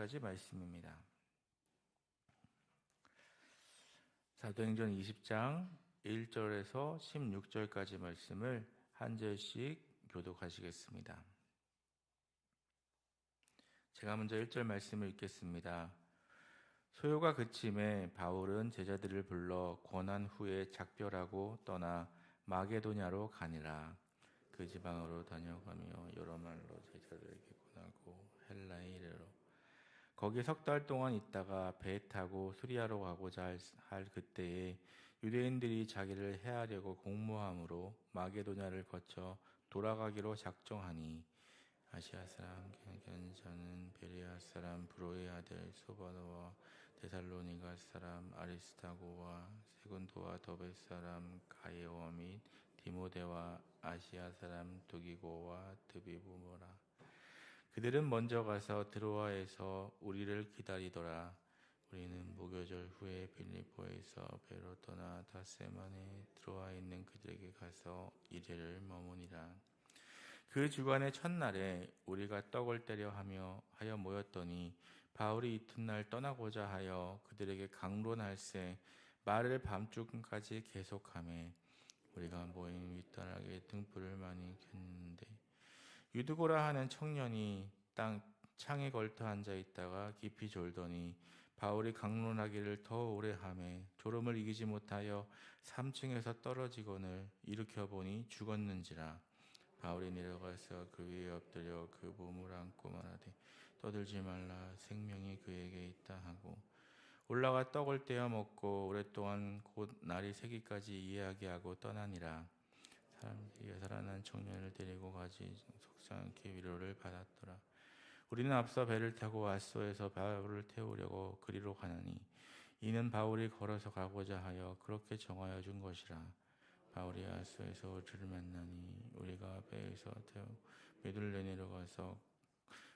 6절까지 말씀입니다. 사도행전 20장 1절에서 16절까지 말씀을 한 절씩 교독하시겠습니다. 제가 먼저 1절 말씀을 읽겠습니다. 소요가 그침에 바울은 제자들을 불러 권한 후에 작별하고 떠나 마게도냐로 가니라. 그 지방으로 다녀가며 여러 말로 제자들에게 권하고 헬라에 이르러 거기 석 달 동안 있다가 배 타고 수리아로 가고자 할 그때에 유대인들이 자기를 해하려고 공모함으로 마게도냐를 거쳐 돌아가기로 작정하니 아시아 사람 견자는 베레아 사람 브로의 아들 소바노와 데살로니가 사람 아리스타고와 세군도와 더베 사람 가이오와 및 디모데와 아시아 사람 두기고와 드비부모라. 그들은 먼저 가서 드로아에서 우리를 기다리더라. 우리는 무교절 후에 빌립보에서 배로 떠나 다세만에 드로아에 있는 그들에게 가서 이래를 머무니라. 그 주간의 첫날에 우리가 떡을 떼려 하여 모였더니 바울이 이튿날 떠나고자 하여 그들에게 강론할세 말을 밤중까지 계속하매 우리가 모인 윗단하게 등불을 많이 켰는데 유드고라 하는 청년이 땅 창에 걸터 앉아 있다가 깊이 졸더니 바울이 강론하기를 더 오래 하매 졸음을 이기지 못하여 3층에서 떨어지거늘 일으켜 보니 죽었는지라. 바울이 내려가서 그 위에 엎드려 그 몸을 안고 말하되 떠들지 말라 생명이 그에게 있다 하고 올라가 떡을 떼어 먹고 오랫동안 곧 날이 새기까지 이야기하고 떠나니라. 사람들이 살아난 청년을 데리고 가지 속상케 위로를 받았더라. 우리는 앞서 배를 타고 아소에서 바울을 태우려고 그리로 가느니 이는 바울이 걸어서 가고자 하여 그렇게 정하여 준 것이라. 바울이 아소에서 우리를 만나니 우리가 배에서 태워 메둘레 내려가서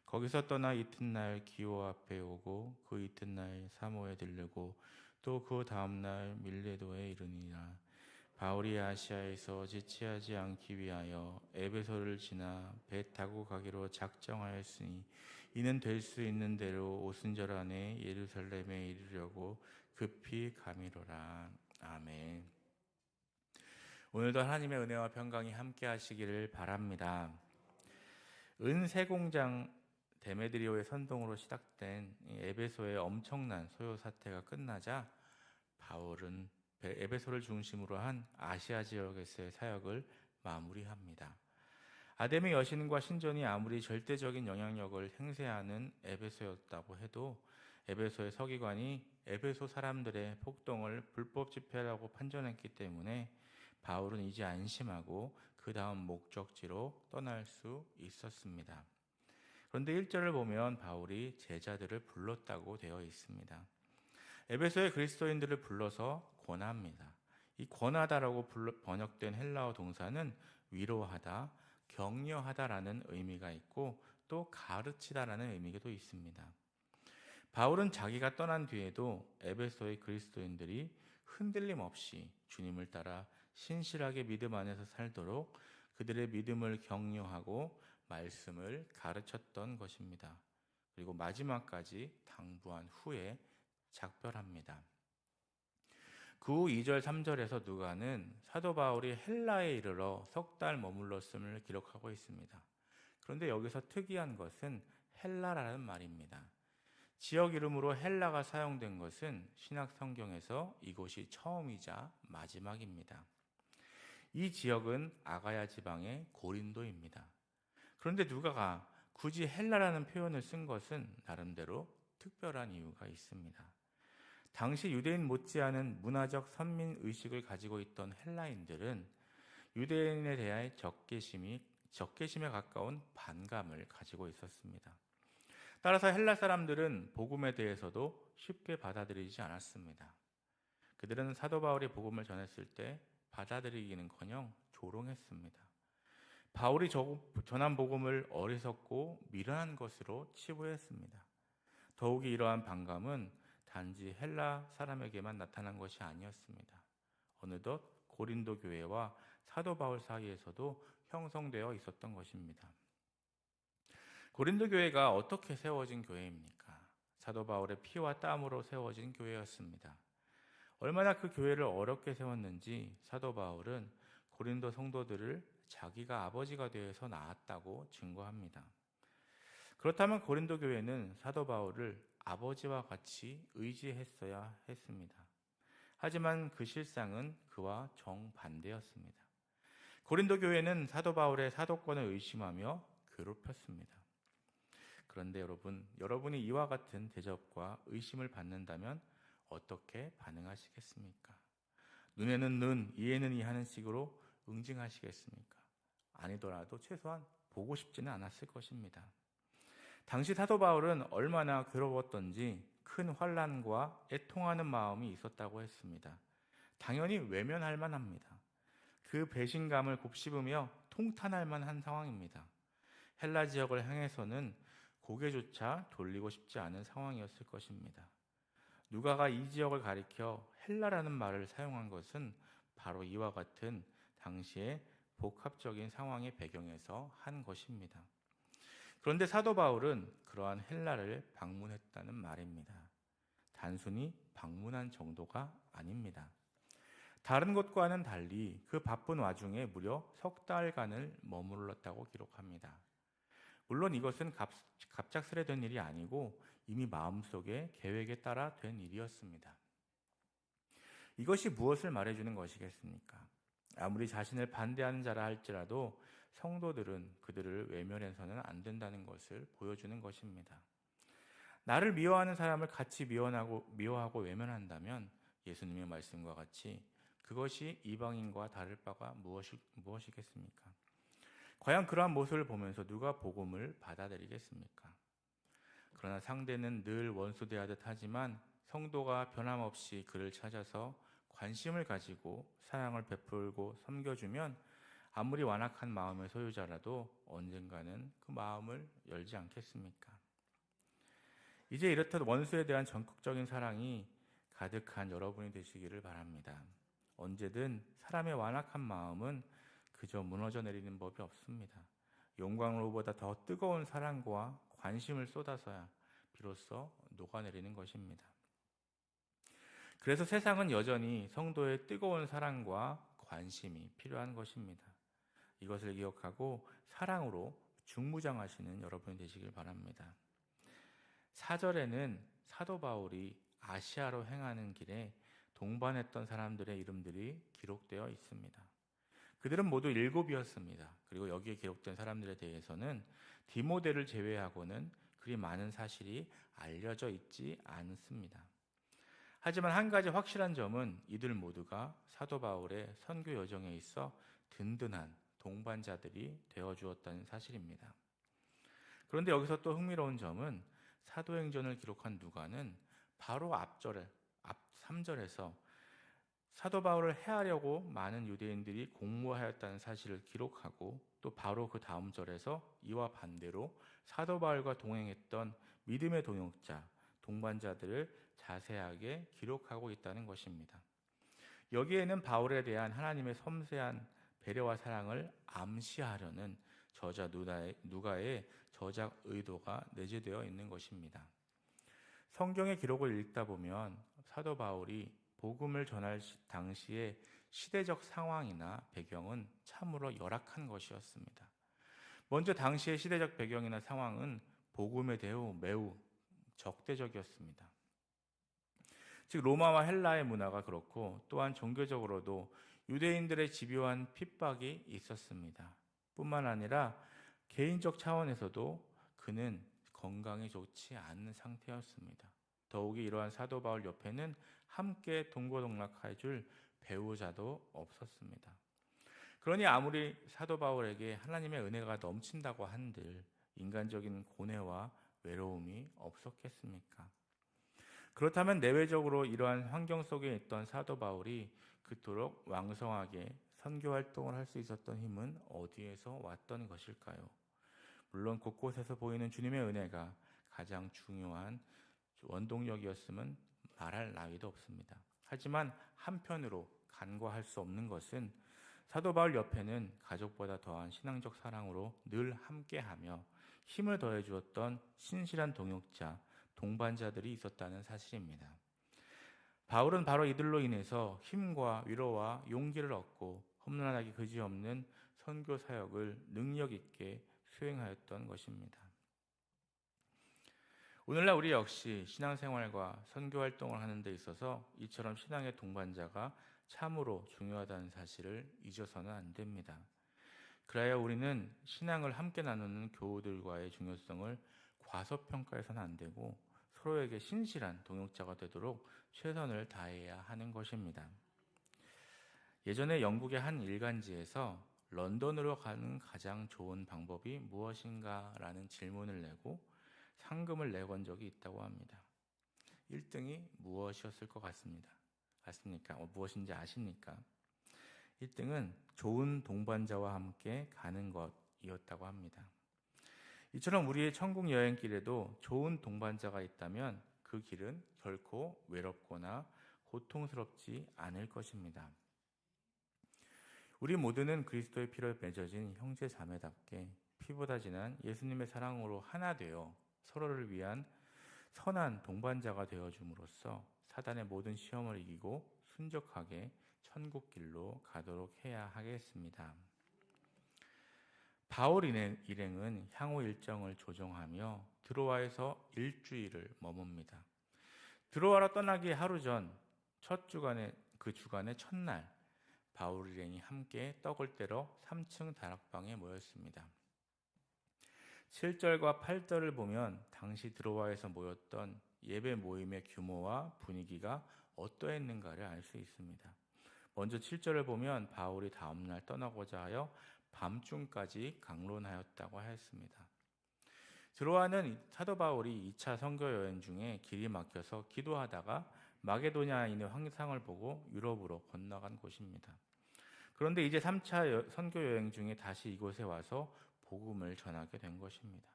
거기서 떠나 이튿날 기오 앞에 오고 그 이튿날 사모에 들르고 또 그 다음날 밀레도에 이르니라. 바울이 아시아에서 지체하지 않기 위하여 에베소를 지나 배 타고 가기로 작정하였으니 이는 될 수 있는 대로 오순절 안에 예루살렘에 이르려고 급히 가미로라. 아멘. 오늘도 하나님의 은혜와 평강이 함께 하시기를 바랍니다. 은세공장 데메드리오의 선동으로 시작된 에베소의 엄청난 소요 사태가 끝나자 바울은 에베소를 중심으로 한 아시아 지역에서의 사역을 마무리합니다. 아담의 여신과 신전이 아무리 절대적인 영향력을 행사하는 에베소였다고 해도 에베소의 서기관이 에베소 사람들의 폭동을 불법 집회라고 판정했기 때문에 바울은 이제 안심하고 그 다음 목적지로 떠날 수 있었습니다. 그런데 1절을 보면 바울이 제자들을 불렀다고 되어 있습니다. 에베소의 그리스도인들을 불러서 권합니다. 이 권하다라고 번역된 헬라어 동사는 위로하다, 격려하다라는 의미가 있고 또 가르치다라는 의미도 있습니다. 바울은 자기가 떠난 뒤에도 에베소의 그리스도인들이 흔들림 없이 주님을 따라 신실하게 믿음 안에서 살도록 그들의 믿음을 격려하고 말씀을 가르쳤던 것입니다. 그리고 마지막까지 당부한 후에 작별합니다. 그 후 2절, 3절에서 누가는 사도 바울이 헬라에 이르러 석 달 머물렀음을 기록하고 있습니다. 그런데 여기서 특이한 것은 헬라라는 말입니다. 지역 이름으로 헬라가 사용된 것은 신약 성경에서 이곳이 처음이자 마지막입니다. 이 지역은 아가야 지방의 고린도입니다. 그런데 누가가 굳이 헬라라는 표현을 쓴 것은 나름대로 특별한 이유가 있습니다. 당시 유대인 못지않은 문화적 선민의식을 가지고 있던 헬라인들은 유대인에 대한 적개심에 가까운 반감을 가지고 있었습니다. 따라서 헬라 사람들은 복음에 대해서도 쉽게 받아들이지 않았습니다. 그들은 사도 바울이 복음을 전했을 때 받아들이기는커녕 조롱했습니다. 바울이 전한 복음을 어리석고 미련한 것으로 치부했습니다. 더욱이 이러한 반감은 단지 헬라 사람에게만 나타난 것이 아니었습니다. 어느덧 고린도 교회와 사도 바울 사이에서도 형성되어 있었던 것입니다. 고린도 교회가 어떻게 세워진 교회입니까? 사도 바울의 피와 땀으로 세워진 교회였습니다. 얼마나 그 교회를 어렵게 세웠는지 사도 바울은 고린도 성도들을 자기가 아버지가 되어서 낳았다고 증거합니다. 그렇다면 고린도 교회는 사도 바울을 아버지와 같이 의지했어야 했습니다. 하지만 그 실상은 그와 정반대였습니다. 고린도 교회는 사도 바울의 사도권을 의심하며 괴롭혔습니다. 그런데 여러분이 이와 같은 대접과 의심을 받는다면 어떻게 반응하시겠습니까? 눈에는 눈, 이에는 이 하는 식으로 응징하시겠습니까? 아니더라도 최소한 보고 싶지는 않았을 것입니다. 당시 사도 바울은 얼마나 괴로웠던지 큰 환난과 애통하는 마음이 있었다고 했습니다. 당연히 외면할 만합니다. 그 배신감을 곱씹으며 통탄할 만한 상황입니다. 헬라 지역을 향해서는 고개조차 돌리고 싶지 않은 상황이었을 것입니다. 누가가 이 지역을 가리켜 헬라라는 말을 사용한 것은 바로 이와 같은 당시의 복합적인 상황의 배경에서 한 것입니다. 그런데 사도 바울은 그러한 헬라를 방문했다는 말입니다. 단순히 방문한 정도가 아닙니다. 다른 곳과는 달리 그 바쁜 와중에 무려 석 달간을 머물렀다고 기록합니다. 물론 이것은 갑작스레 된 일이 아니고 이미 마음속에 계획에 따라 된 일이었습니다. 이것이 무엇을 말해주는 것이겠습니까? 아무리 자신을 반대하는 자라 할지라도 성도들은 그들을 외면해서는 안 된다는 것을 보여주는 것입니다. 나를 미워하는 사람을 같이 미워하고 외면한다면 예수님의 말씀과 같이 그것이 이방인과 다를 바가 무엇이겠습니까? 과연 그러한 모습을 보면서 누가 복음을 받아들이겠습니까? 그러나 상대는 늘 원수 대하듯 하지만 성도가 변함없이 그를 찾아서 관심을 가지고 사랑을 베풀고 섬겨주면 아무리 완악한 마음의 소유자라도 언젠가는 그 마음을 열지 않겠습니까? 이제 이렇듯 원수에 대한 적극적인 사랑이 가득한 여러분이 되시기를 바랍니다. 언제든 사람의 완악한 마음은 그저 무너져 내리는 법이 없습니다. 용광로보다 더 뜨거운 사랑과 관심을 쏟아서야 비로소 녹아내리는 것입니다. 그래서 세상은 여전히 성도의 뜨거운 사랑과 관심이 필요한 것입니다. 이것을 기억하고 사랑으로 중무장하시는 여러분이 되시길 바랍니다. 4절에는 사도 바울이 아시아로 행하는 길에 동반했던 사람들의 이름들이 기록되어 있습니다. 그들은 모두 7이었습니다. 그리고 여기에 기록된 사람들에 대해서는 디모데를 제외하고는 그리 많은 사실이 알려져 있지 않습니다. 하지만 한 가지 확실한 점은 이들 모두가 사도 바울의 선교 여정에 있어 든든한 동반자들이 되어주었다는 사실입니다. 그런데 여기서 또 흥미로운 점은 사도행전을 기록한 누가는 바로 앞 3절에서 사도 바울을 해하려고 많은 유대인들이 공모하였다는 사실을 기록하고 또 바로 그 다음 절에서 이와 반대로 사도 바울과 동행했던 믿음의 동역자, 동반자들을 자세하게 기록하고 있다는 것입니다. 여기에는 바울에 대한 하나님의 섬세한 배려와 사랑을 암시하려는 저자 누가의 저작 의도가 내재되어 있는 것입니다. 성경의 기록을 읽다 보면 사도 바울이 복음을 전할 당시의 시대적 상황이나 배경은 참으로 열악한 것이었습니다. 먼저 당시의 시대적 배경이나 상황은 복음에 대해 매우 적대적이었습니다. 즉 로마와 헬라의 문화가 그렇고 또한 종교적으로도 유대인들의 집요한 핍박이 있었습니다. 뿐만 아니라 개인적 차원에서도 그는 건강이 좋지 않은 상태였습니다. 더욱이 이러한 사도 바울 옆에는 함께 동고동락해 줄 배우자도 없었습니다. 그러니 아무리 사도 바울에게 하나님의 은혜가 넘친다고 한들 인간적인 고뇌와 외로움이 없었겠습니까? 그렇다면 내외적으로 이러한 환경 속에 있던 사도 바울이 그토록 왕성하게 선교 활동을 할 수 있었던 힘은 어디에서 왔던 것일까요? 물론 곳곳에서 보이는 주님의 은혜가 가장 중요한 원동력이었으면 말할 나위도 없습니다. 하지만 한편으로 간과할 수 없는 것은 사도 바울 옆에는 가족보다 더한 신앙적 사랑으로 늘 함께하며 힘을 더해 주었던 신실한 동역자, 동반자들이 있었다는 사실입니다. 바울은 바로 이들로 인해서 힘과 위로와 용기를 얻고 험난하기 그지없는 선교 사역을 능력 있게 수행하였던 것입니다. 오늘날 우리 역시 신앙생활과 선교 활동을 하는 데 있어서 이처럼 신앙의 동반자가 참으로 중요하다는 사실을 잊어서는 안 됩니다. 그래야 우리는 신앙을 함께 나누는 교우들과의 중요성을 과소평가해서는 안 되고 서로에게 신실한 동역자가 되도록 최선을 다해야 하는 것입니다. 예전에 영국의 한 일간지에서 런던으로 가는 가장 좋은 방법이 무엇인가? 라는 질문을 내고 상금을 내건 적이 있다고 합니다. 1등이 무엇이었을 것 같습니까? 무엇인지 아십니까? 1등은 좋은 동반자와 함께 가는 것이었다고 합니다. 이처럼 우리의 천국 여행길에도 좋은 동반자가 있다면 그 길은 결코 외롭거나 고통스럽지 않을 것입니다. 우리 모두는 그리스도의 피로 맺어진 형제 자매답게 피보다 진한 예수님의 사랑으로 하나 되어 서로를 위한 선한 동반자가 되어줌으로써 사단의 모든 시험을 이기고 순적하게 천국 길로 가도록 해야 하겠습니다. 바울 일행은 향후 일정을 조정하며 드로아에서 일주일을 머뭅니다. 드로아로 떠나기 하루 전 첫 주간의 그 주간의 첫날 바울 일행이 함께 떡을 떼러 3층 다락방에 모였습니다. 7절과 8절을 보면 당시 드로아에서 모였던 예배 모임의 규모와 분위기가 어떠했는가를 알 수 있습니다. 먼저 7절을 보면 바울이 다음날 떠나고자 하여 밤중까지 강론하였다고 하였습니다. 드로아는 사도 바울이 2차 선교 여행 중에 길이 막혀서 기도하다가 마게도냐인의 황상을 보고 유럽으로 건너간 곳입니다. 그런데 이제 3차 선교 여행 중에 다시 이곳에 와서 복음을 전하게 된 것입니다.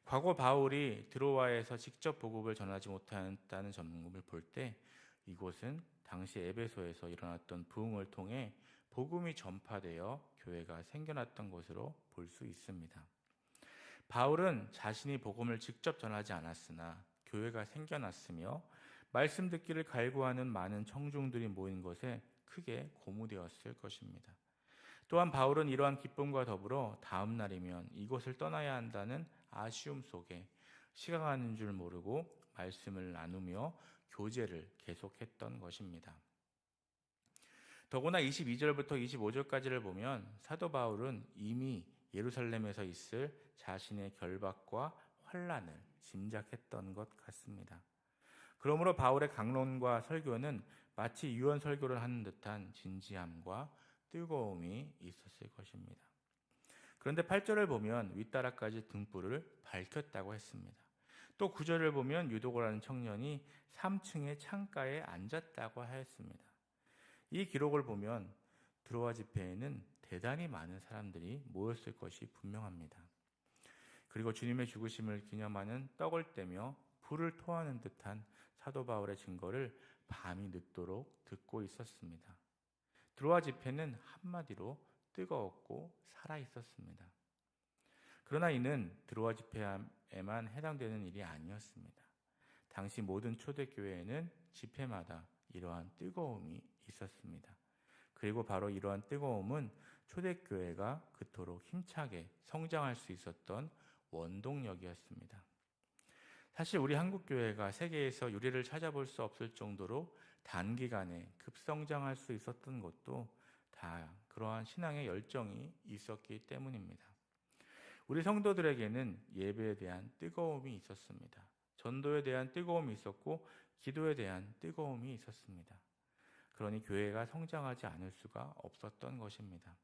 과거 바울이 드로아에서 직접 복음을 전하지 못했다는 점을 볼 때 이곳은 당시 에베소에서 일어났던 부흥을 통해 복음이 전파되어 교회가 생겨났던 것으로 볼 수 있습니다. 바울은 자신이 복음을 직접 전하지 않았으나 교회가 생겨났으며 말씀 듣기를 갈구하는 많은 청중들이 모인 것에 크게 고무되었을 것입니다. 또한 바울은 이러한 기쁨과 더불어 다음 날이면 이곳을 떠나야 한다는 아쉬움 속에 시간 가는 줄 모르고 말씀을 나누며 교제를 계속했던 것입니다. 더구나 22절부터 25절까지를 보면 사도 바울은 이미 예루살렘에서 있을 자신의 결박과 환난을 짐작했던 것 같습니다. 그러므로 바울의 강론과 설교는 마치 유언 설교를 하는 듯한 진지함과 뜨거움이 있었을 것입니다. 그런데 8절을 보면 윗다락까지 등불을 밝혔다고 했습니다. 또 9절을 보면 유도고라는 청년이 3층의 창가에 앉았다고 하였습니다. 이 기록을 보면 드로아 집회에는 대단히 많은 사람들이 모였을 것이 분명합니다. 그리고 주님의 죽으심을 기념하는 떡을 떼며 불을 토하는 듯한 사도 바울의 증거를 밤이 늦도록 듣고 있었습니다. 드로아 집회는 한마디로 뜨거웠고 살아있었습니다. 그러나 이는 드로아 집회에만 해당되는 일이 아니었습니다. 당시 모든 초대교회에는 집회마다 이러한 뜨거움이 있었습니다. 그리고 바로 이러한 뜨거움은 초대교회가 그토록 힘차게 성장할 수 있었던 원동력이었습니다. 사실 우리 한국교회가 세계에서 유례를 찾아볼 수 없을 정도로 단기간에 급성장할 수 있었던 것도 다 그러한 신앙의 열정이 있었기 때문입니다. 우리 성도들에게는 예배에 대한 뜨거움이 있었습니다. 전도에 대한 뜨거움이 있었고 기도에 대한 뜨거움이 있었습니다. 그러니 교회가 성장하지 않을 수가 없었던 것입니다.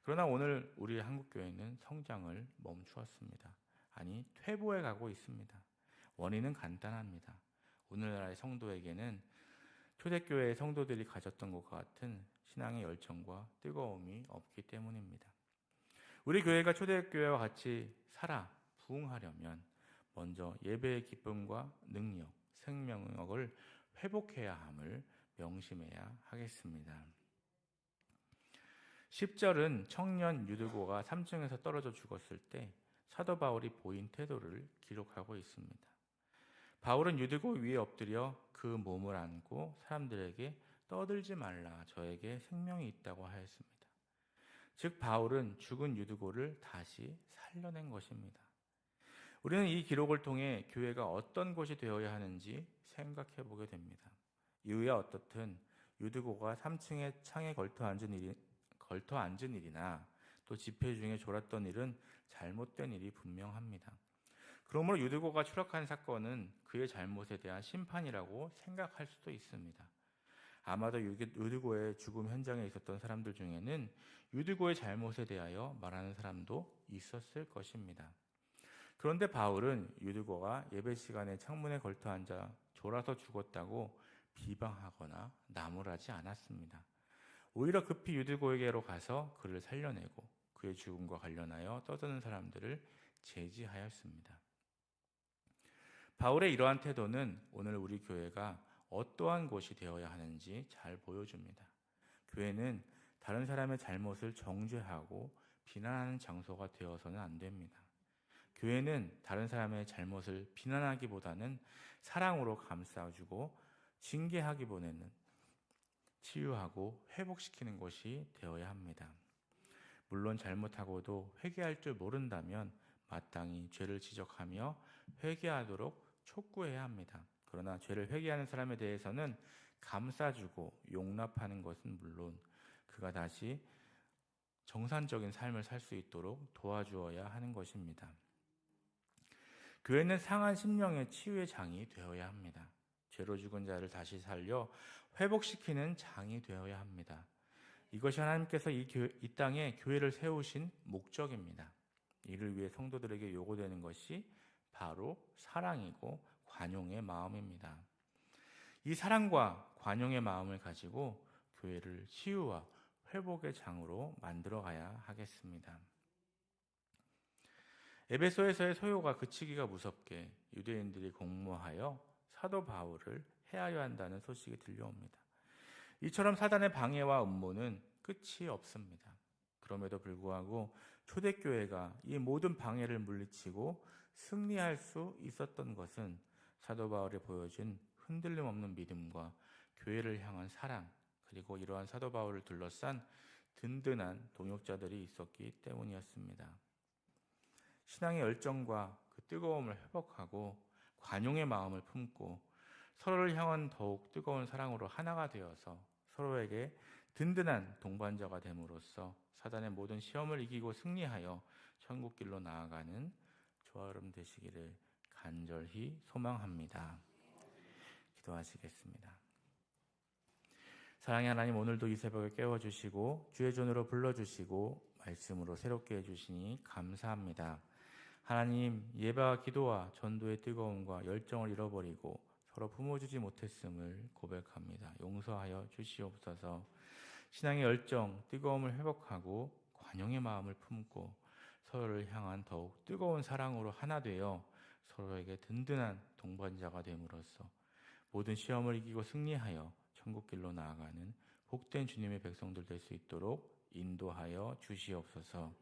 그러나 오늘 우리 한국교회는 성장을 멈추었습니다. 아니, 퇴보해 가고 있습니다. 원인은 간단합니다. 오늘날의 성도에게는 초대교회의 성도들이 가졌던 것과 같은 신앙의 열정과 뜨거움이 없기 때문입니다. 우리 교회가 초대교회와 같이 살아 부흥하려면 먼저 예배의 기쁨과 능력, 생명력을 회복해야 함을 명심해야 하겠습니다. 10절은 청년 유드고가 3층에서 떨어져 죽었을 때 사도 바울이 보인 태도를 기록하고 있습니다. 바울은 유대고 위에 엎드려 그 몸을 안고 사람들에게 떠들지 말라, 저에게 생명이 있다고 하였습니다. 즉 바울은 죽은 유대고를 다시 살려낸 것입니다. 우리는 이 기록을 통해 교회가 어떤 곳이 되어야 하는지 생각해 보게 됩니다. 이유야 어떻든 유대고가 3층의 창에 걸터 앉은 일이나 또 집회 중에 졸았던 일은 잘못된 일이 분명합니다. 그러므로 유대고가 추락한 사건은 그의 잘못에 대한 심판이라고 생각할 수도 있습니다. 아마도 유대고의 죽음 현장에 있었던 사람들 중에는 유대고의 잘못에 대하여 말하는 사람도 있었을 것입니다. 그런데 바울은 유대고가 예배 시간에 창문에 걸터 앉아 졸아서 죽었다고 비방하거나 나무라지 않았습니다. 오히려 급히 유대고에게로 가서 그를 살려내고 그의 죽음과 관련하여 떠드는 사람들을 제지하였습니다. 바울의 이러한 태도는 오늘 우리 교회가 어떠한 곳이 되어야 하는지 잘 보여줍니다. 교회는 다른 사람의 잘못을 정죄하고 비난하는 장소가 되어서는 안 됩니다. 교회는 다른 사람의 잘못을 비난하기보다는 사랑으로 감싸주고 징계하기보다는 치유하고 회복시키는 곳이 되어야 합니다. 물론 잘못하고도 회개할 줄 모른다면 마땅히 죄를 지적하며 회개하도록 촉구해야 합니다. 그러나 죄를 회개하는 사람에 대해서는 감싸주고 용납하는 것은 물론 그가 다시 정상적인 삶을 살 수 있도록 도와주어야 하는 것입니다. 교회는 상한 심령의 치유의 장이 되어야 합니다. 죄로 죽은 자를 다시 살려 회복시키는 장이 되어야 합니다. 이것이 하나님께서 이 땅에 교회를 세우신 목적입니다. 이를 위해 성도들에게 요구되는 것이 바로 사랑이고 관용의 마음입니다. 이 사랑과 관용의 마음을 가지고 교회를 치유와 회복의 장으로 만들어 가야 하겠습니다. 에베소에서의 소요가 그치기가 무섭게 유대인들이 공모하여 사도 바울을 해하려 한다는 소식이 들려옵니다. 이처럼 사단의 방해와 음모는 끝이 없습니다. 그럼에도 불구하고 초대교회가 이 모든 방해를 물리치고 승리할 수 있었던 것은 사도 바울이 보여준 흔들림 없는 믿음과 교회를 향한 사랑, 그리고 이러한 사도 바울을 둘러싼 든든한 동역자들이 있었기 때문이었습니다. 신앙의 열정과 그 뜨거움을 회복하고 관용의 마음을 품고 서로를 향한 더욱 뜨거운 사랑으로 하나가 되어서 서로에게 든든한 동반자가 됨으로써 사단의 모든 시험을 이기고 승리하여 천국길로 나아가는 저와 여러분 되시기를 간절히 소망합니다. 기도하시겠습니다. 사랑의 하나님, 오늘도 이 새벽에 깨워주시고 주의 전으로 불러주시고 말씀으로 새롭게 해주시니 감사합니다. 하나님, 예배와 기도와 전도의 뜨거움과 열정을 잃어버리고 서로 품어주지 못했음을 고백합니다. 용서하여 주시옵소서. 신앙의 열정, 뜨거움을 회복하고 관용의 마음을 품고 서로를 향한 더욱 뜨거운 사랑으로 하나 되어 서로에게 든든한 동반자가 됨으로써 모든 시험을 이기고 승리하여 천국길로 나아가는 복된 주님의 백성들 될 수 있도록 인도하여 주시옵소서.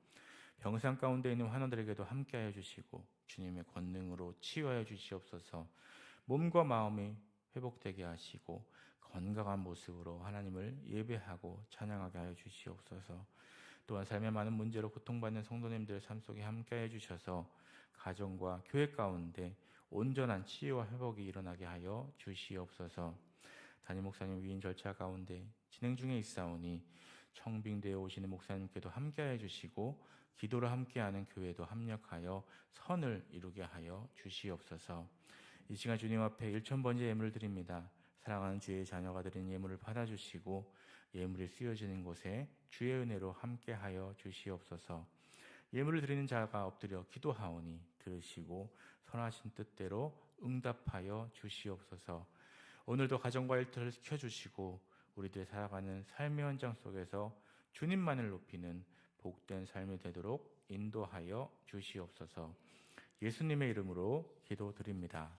병상 가운데 있는 환우들에게도 함께하여 주시고 주님의 권능으로 치유하여 주시옵소서. 몸과 마음이 회복되게 하시고 건강한 모습으로 하나님을 예배하고 찬양하게 하여 주시옵소서. 또한 삶의 많은 문제로 고통받는 성도님들 삶 속에 함께하여 주셔서 가정과 교회 가운데 온전한 치유와 회복이 일어나게 하여 주시옵소서. 담임 목사님 위임 절차 가운데 진행 중에 있사오니 청빙되어 오시는 목사님께도 함께하여 주시고 기도를 함께하는 교회도 합력하여 선을 이루게 하여 주시옵소서. 이 시간 주님 앞에 1000번째 예물을 드립니다. 사랑하는 주의 자녀가 드린 예물을 받아주시고 예물이 쓰여지는 곳에 주의 은혜로 함께하여 주시옵소서. 예물을 드리는 자가 엎드려 기도하오니 들으시고 선하신 뜻대로 응답하여 주시옵소서. 오늘도 가정과 일터를 지켜주시고 우리들이 살아가는 삶의 현장 속에서 주님만을 높이는 복된 삶이 되도록 인도하여 주시옵소서. 예수님의 이름으로 기도드립니다.